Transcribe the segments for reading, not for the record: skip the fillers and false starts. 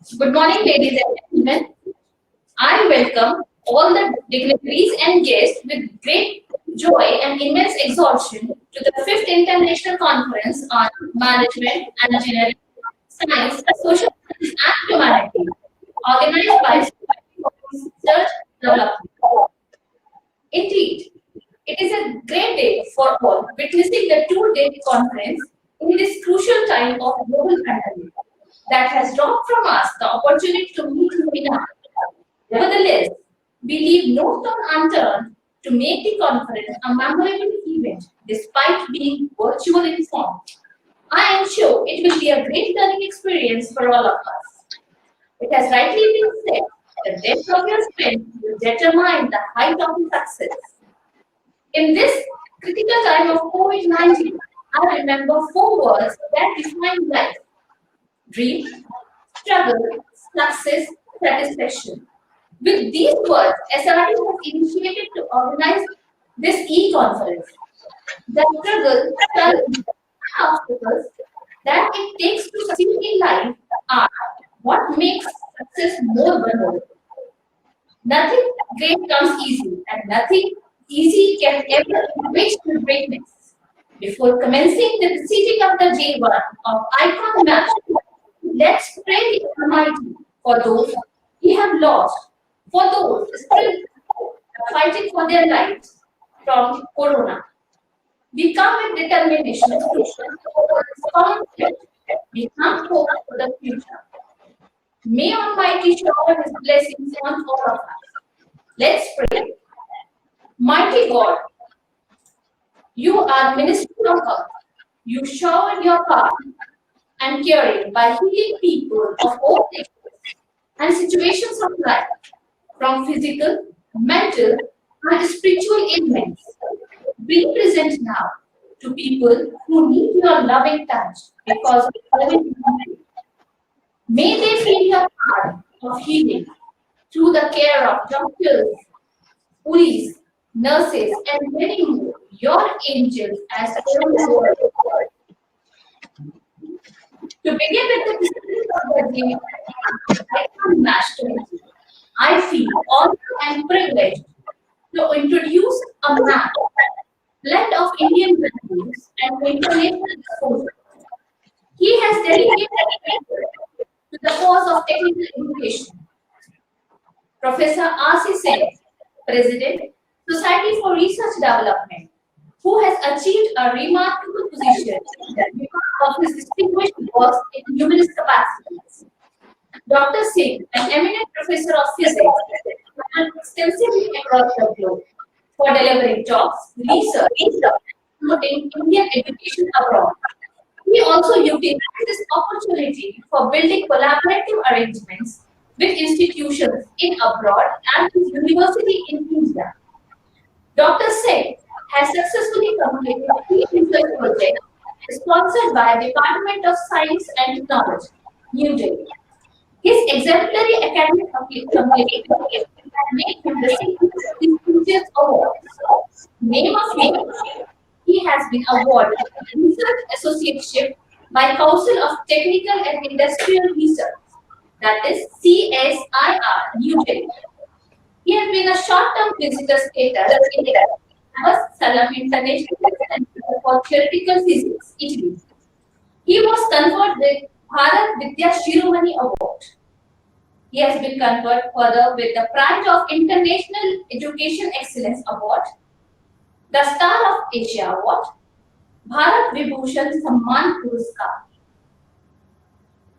Good morning, ladies and gentlemen. I welcome all the dignitaries and guests with great joy and immense exhaustion to the 5th International Conference on Management, Engineering, Science, Social Science and Humanity, organized by Society for Research Development. Indeed, it is a great day for all witnessing the two-day conference in this crucial time of global pandemic that has robbed from us the opportunity to meet in our. Nevertheless, we leave no stone unturned to make the conference a memorable event despite being virtual in form. I am sure it will be a great learning experience for all of us. It has rightly been said, the depth of your strength will determine the height of your success. In this critical time of COVID-19, I remember four words that define life: dream, struggle, success, satisfaction. With these words, SRD has initiated to organize this e-conference. The struggle, challenges, and obstacles that it takes to succeed in life are what makes success more vulnerable. Nothing great comes easy, and nothing easy can ever reach to greatness. Before commencing the proceeding of the J1 of Icon Match, let's pray the Almighty for those we have lost, for those still fighting for their lives from Corona. We come with determination to overcome this common threat. We come hope for the future. May Almighty shower His blessings on all of us. Let's pray. Mighty God, you are minister of earth. You showered your power and caring by healing people of all ages and situations of life, from physical, mental, and spiritual ailments. Be present now to people who need your loving touch because of COVID-19. May they feel your heart of healing through the care of doctors, police, nurses, and many more. Your angels as all the world. To begin with the discussion of the day, I am national. I feel honored and privileged to introduce a map, blend of Indian values and international exposure. He has dedicated to the cause of technical education. Professor R.C. Sen, President, Society for Research Development, who has achieved a remarkable position because of his distinguished works in numerous capacities. Dr. Singh, an eminent professor of physics, traveled extensively across the globe for delivering talks, research, and promoting Indian education abroad. We also utilize this opportunity for building collaborative arrangements with institutions in abroad and with university in India. Dr. Singh has successfully completed three research projects sponsored by Department of Science and Technology, New Delhi. His exemplary academic accomplishments have made him receive prestigious awards. Name of which he has been awarded Research Associateship by Council of Technical and Industrial Research, that is CSIR, New Delhi. He has been a short-term visitor status in the Abas Salam International Center for Theoretical Physics, Italy. He was conferred with Bharat Vidya Shiromani Award. He has been conferred further with the Pride of International Education Excellence Award, the Star of Asia Award, Bharat Vibhushan Samman Puraskar.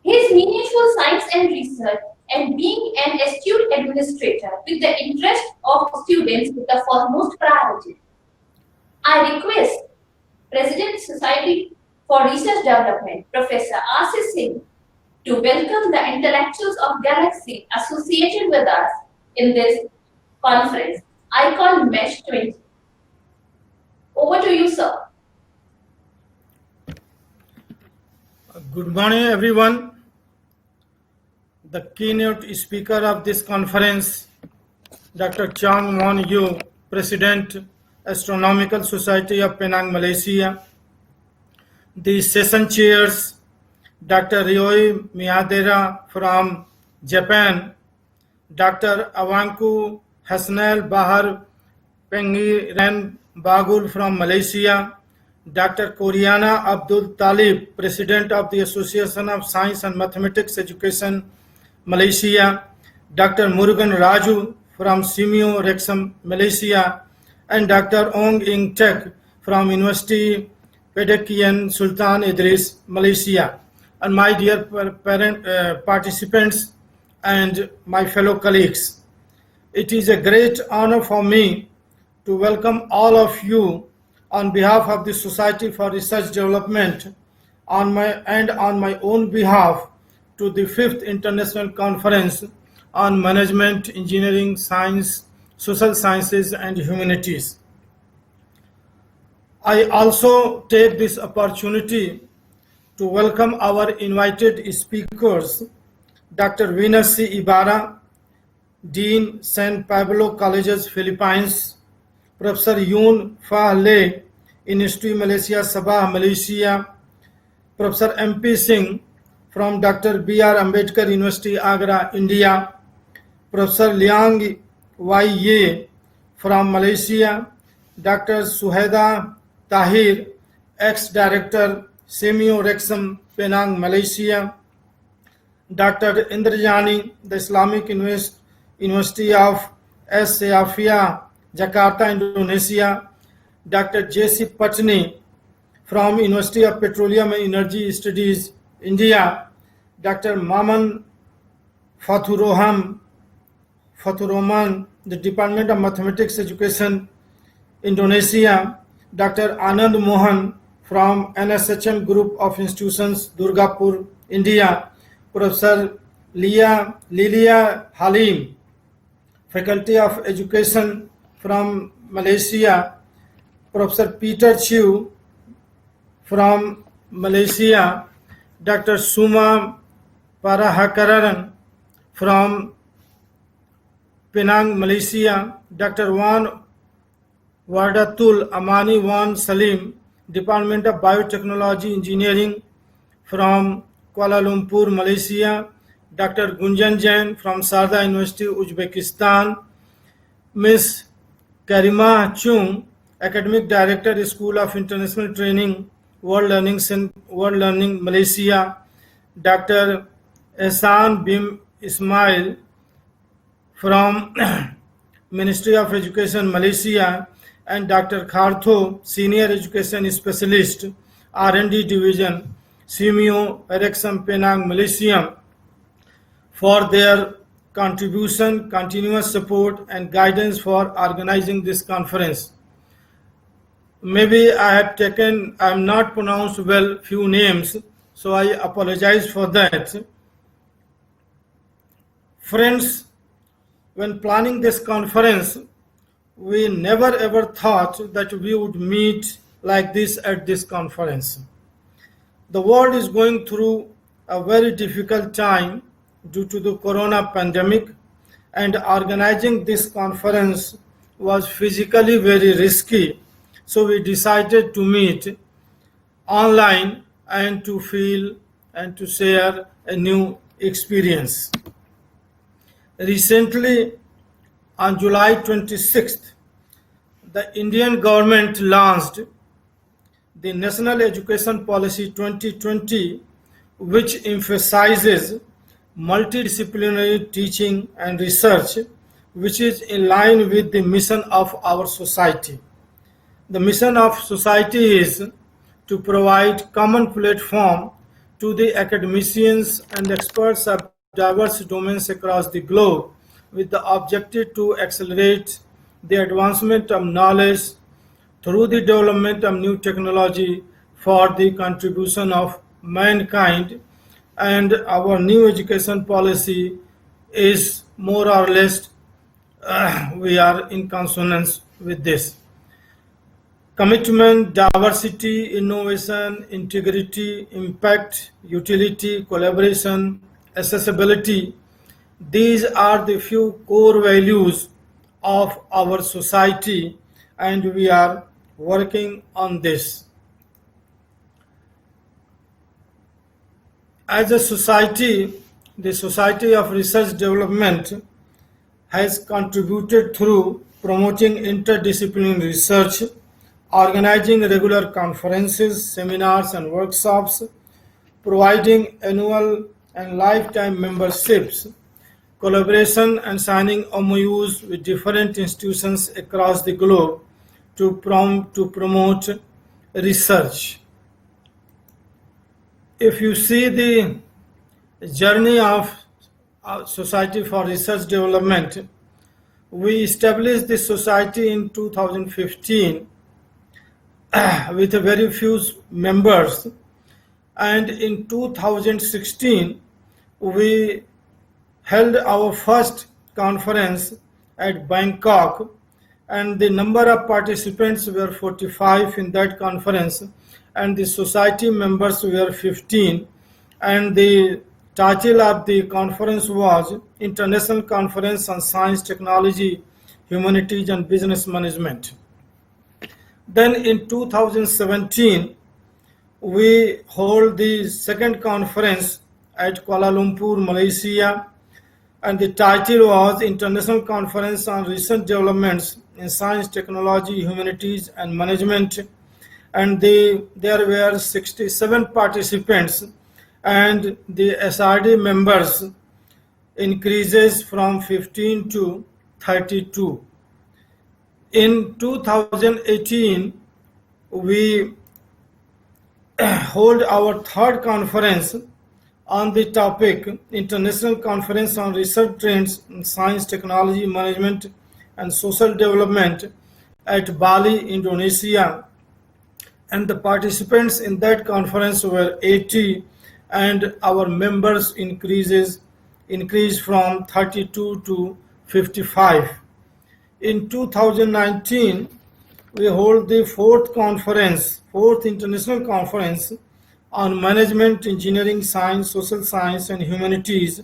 His meaningful science and research and being an astute administrator with the interest of students with the foremost priority. I request President Society for Research Development, Professor R.C. Singh, to welcome the intellectuals of Galaxy associated with us in this conference, Icon Mesh 20. Over to you, sir. Good morning, everyone. The keynote speaker of this conference, Dr. Chang Won Yu, President, Astronomical Society of Penang, Malaysia. The session chairs, Dr. Ryoy Miyadera from Japan, Dr. Awanku Hasnail Bahar Pengiran Bagul from Malaysia, Dr. Koriana Abdul Talib, President of the Association of Science and Mathematics Education, Malaysia, Dr. Murugan Raju from Simeo Rexham, Malaysia, and Dr. Ong Ing Tek from University Pedakian Sultan Idris, Malaysia. And my dear participants and my fellow colleagues, it is a great honor for me to welcome all of you on behalf of the Society for Research Development on my own behalf to the 5th International Conference on Management, Engineering, Science, Social Sciences and Humanities. I also take this opportunity to welcome our invited speakers, Dr. Venus C. Ibarra, Dean, San Pablo Colleges, Philippines, Professor Yoon Fah Le, Institute Malaysia, Sabah, Malaysia, Professor M.P. Singh from Dr. B.R. Ambedkar University, Agra, India, Professor Liang Y. Ye from Malaysia, Dr. Suhaida Tahir, ex-director, Simeo Rexham, Penang, Malaysia, Dr. Indrajani, the Islamic University of S. Safia, Jakarta, Indonesia, Dr. J.C. Patni from University of Petroleum and Energy Studies, India, Dr. Maman Fathuroman, the Department of Mathematics Education, Indonesia, Dr. Anand Mohan from NSHM Group of Institutions, Durgapur, India, Professor Lilia Halim, Faculty of Education from Malaysia, Professor Peter Chew from Malaysia, Dr. Suma Parahakaran from Penang, Malaysia, Dr. Wan Wardatul Amani Wan Salim, Department of Biotechnology Engineering from Kuala Lumpur, Malaysia, Dr. Gunjan Jain from Sarda University, Uzbekistan, Ms. Karima Chung, Academic Director, School of International Training, World Learning, Malaysia, Dr. Ehsan Bim Ismail from Ministry of Education, Malaysia, and Dr. Khartho, Senior Education Specialist, R&D Division, Simeo Rexham, Penang, Malaysia, for their contribution, continuous support, and guidance for organizing this conference. Maybe I am not pronounced well few names, so I apologize for that. Friends, when planning this conference, we never ever thought that we would meet like this at this conference. The world is going through a very difficult time due to the corona pandemic, and organizing this conference was physically very risky. So we decided to meet online and to feel and to share a new experience. Recently, on July 26th, the Indian government launched the National Education Policy 2020, which emphasizes multidisciplinary teaching and research, which is in line with the mission of our society. The mission of society is to provide common platform to the academicians and experts of diverse domains across the globe with the objective to accelerate the advancement of knowledge through the development of new technology for the contribution of mankind. And our new education policy is more or less, we are in consonance with this. Commitment, diversity, innovation, integrity, impact, utility, collaboration, accessibility. These are the few core values of our society, and we are working on this. As a society, The Society of Research Development has contributed through promoting interdisciplinary research, organizing regular conferences, seminars, and workshops, providing annual and lifetime memberships, collaboration, and signing MOUs with different institutions across the globe to promote research. If you see the journey of Society for Research Development, we established this society in 2015 with a very few members, and in 2016 we held our first conference at Bangkok, and the number of participants were 45 in that conference, and the society members were 15, and the title of the conference was International Conference on Science, Technology, Humanities and Business Management. Then in 2017, we hold the second conference at Kuala Lumpur, Malaysia, and the title was International Conference on Recent Developments in Science, Technology, Humanities and Management, and there were 67 participants, and the SRD members increases from 15 to 32. In 2018, we hold our third conference on the topic International Conference on Research Trends in Science, Technology, Management and Social Development at Bali, Indonesia, and the participants in that conference were 80, and our members increased from 32 to 55. In 2019, we hold the fourth international conference on management, engineering, science, social science and humanities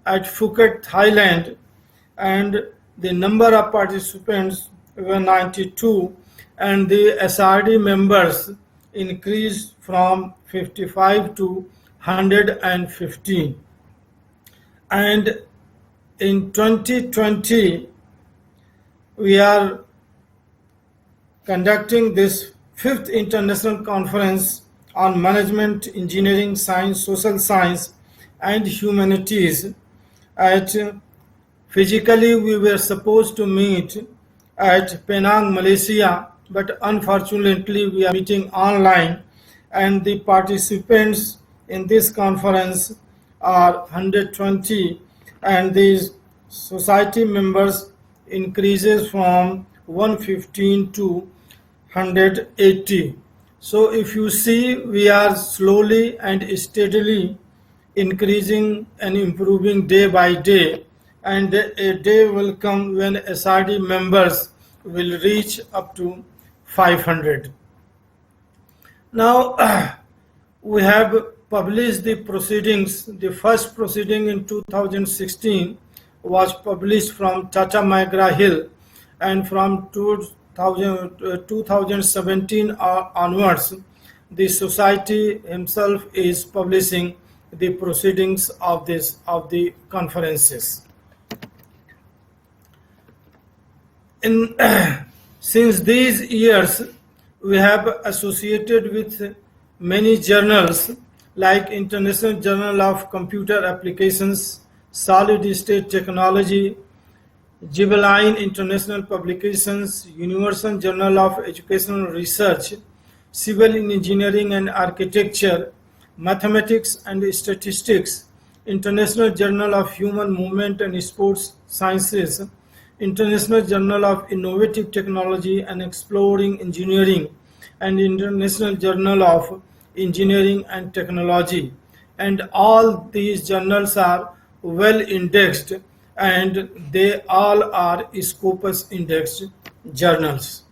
at Phuket, Thailand, and the number of participants were 92, and the SRD members increased from 55 to 115. And in 2020, we are conducting this fifth international conference on management, engineering, science, social science, and humanities. Physically, we were supposed to meet at Penang, Malaysia, but unfortunately, we are meeting online, and the participants in this conference are 120, and these society members increases from 115 to 180. So if you see, we are slowly and steadily increasing and improving day by day, and a day will come when SRD members will reach up to 500. Now we have published the proceedings. The first proceeding in 2016 was published from Tata McGraw-Hill, and from 2017 onwards, the society himself is publishing the proceedings of the conferences. Since these years, we have associated with many journals like International Journal of Computer Applications, Solid State Technology, Gibelline International Publications, Universal Journal of Educational Research, Civil Engineering and Architecture, Mathematics and Statistics, International Journal of Human Movement and Sports Sciences, International Journal of Innovative Technology and Exploring Engineering, and International Journal of Engineering and Technology. And all these journals are well indexed, and they all are Scopus indexed journals.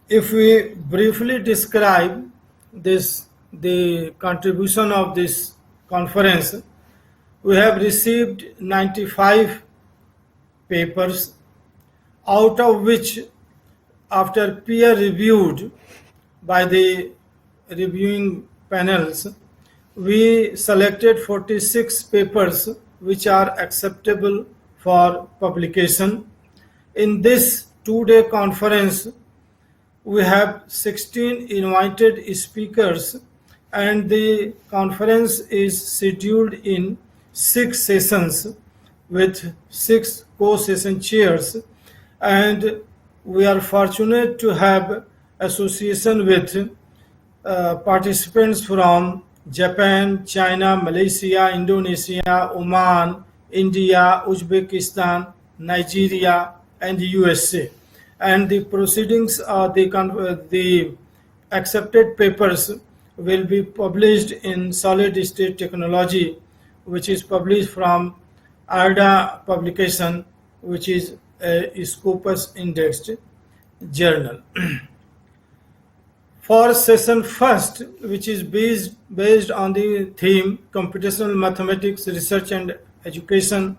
If we briefly describe the contribution of this conference, we have received 95 papers, out of which, after peer reviewed by the reviewing panels, we selected 46 papers which are acceptable for publication. In this 2-day conference, we have 16 invited speakers, and the conference is scheduled in 6 sessions with 6 co-session chairs, and we are fortunate to have association with participants from Japan, China, Malaysia, Indonesia, Oman, India, Uzbekistan, Nigeria, and USA. And the proceedings, the accepted papers will be published in Solid State Technology, which is published from ARDA publication, which is a Scopus indexed journal. For session first, which is based on the theme Computational Mathematics Research and Education,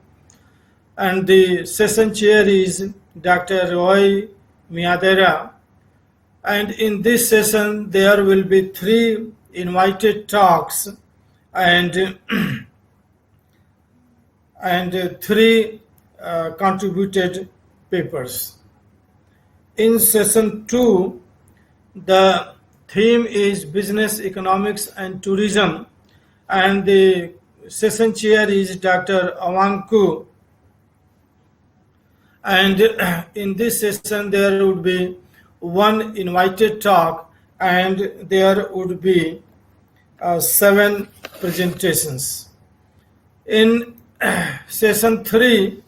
and the session chair is Dr. Roy Miyadera. And in this session, there will be 3 invited talks and and 3 contributed papers. In session 2, the theme is Business, Economics and Tourism, and the session chair is Dr. Awanku. And in this session, there would be 1 invited talk, and there would be 7 presentations. In session 3,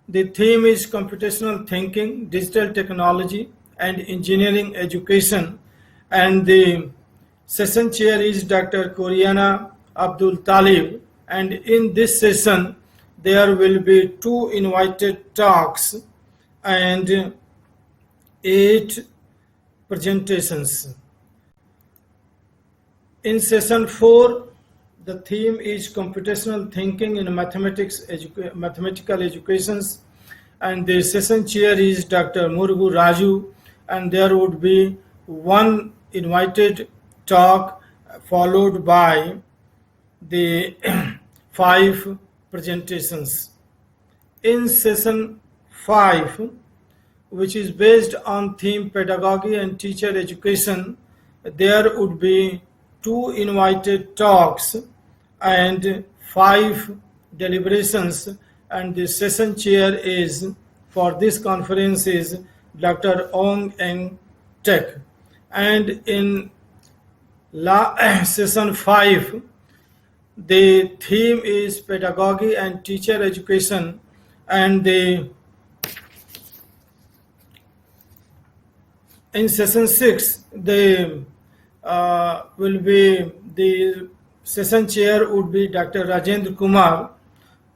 the theme is Computational Thinking, Digital Technology, and Engineering Education, and the session chair is Dr. Koriana Abdul Talib. And in this session, there will be 2 invited talks and 8 presentations. In session 4, the theme is Computational Thinking in Mathematical Educations, and the session chair is Dr. Murugu Raju, and there would be 1 invited talk followed by the 5 presentations. In session 5, which is based on theme Pedagogy and Teacher Education, there would be 2 invited talks and 5 deliberations, and the session chair is for this conference is Dr. Ong Eng Tek. And in session 5, the theme is Pedagogy and Teacher Education, and in session 6, the session chair would be Dr. Rajendra Kumar,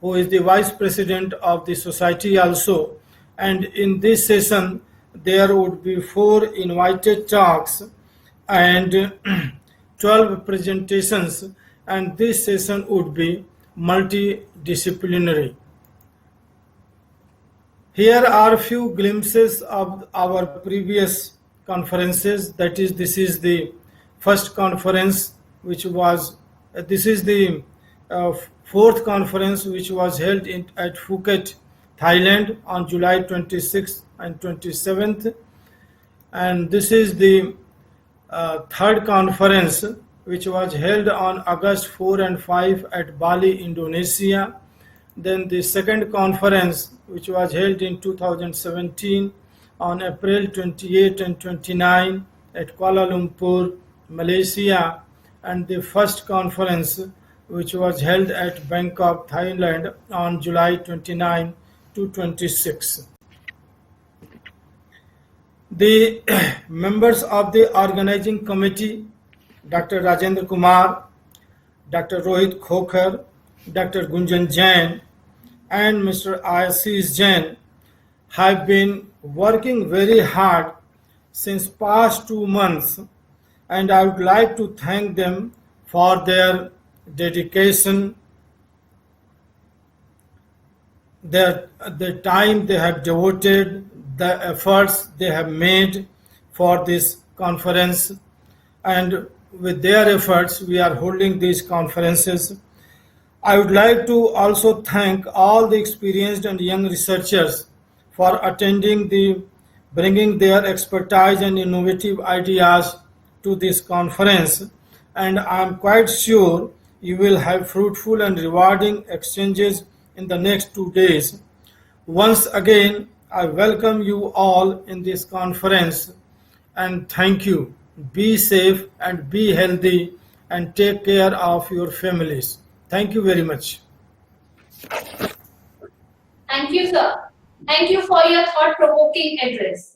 who is the Vice President of the Society also. And in this session, there would be 4 invited talks and 12 presentations, and this session would be multidisciplinary. Here are a few glimpses of our previous conferences. That is, this is the first conference, which was, this is the 4th conference, which was held at Phuket, Thailand on July 26th and 27th. And this is the 3rd conference, which was held on August 4 and 5 at Bali, Indonesia. Then the 2nd conference, which was held in 2017 on April 28 and 29 at Kuala Lumpur, Malaysia. And the 1st conference, which was held at Bangkok, Thailand on July 29 to 26. The members of the organizing committee, Dr. Rajendra Kumar, Dr. Rohit Khokhar, Dr. Gunjan Jain, and Mr. Ashish Jain, have been working very hard since past 2 months, and I would like to thank them for their dedication, the time they have devoted, the efforts they have made for this conference. And with their efforts, we are holding these conferences. I would like to also thank all the experienced and young researchers for bringing their expertise and innovative ideas to this conference. And I'm quite sure you will have fruitful and rewarding exchanges in the next 2 days. Once again, I welcome you all in this conference and thank you. Be safe and be healthy and take care of your families. Thank you very much. Thank you, sir. Thank you for your thought-provoking address.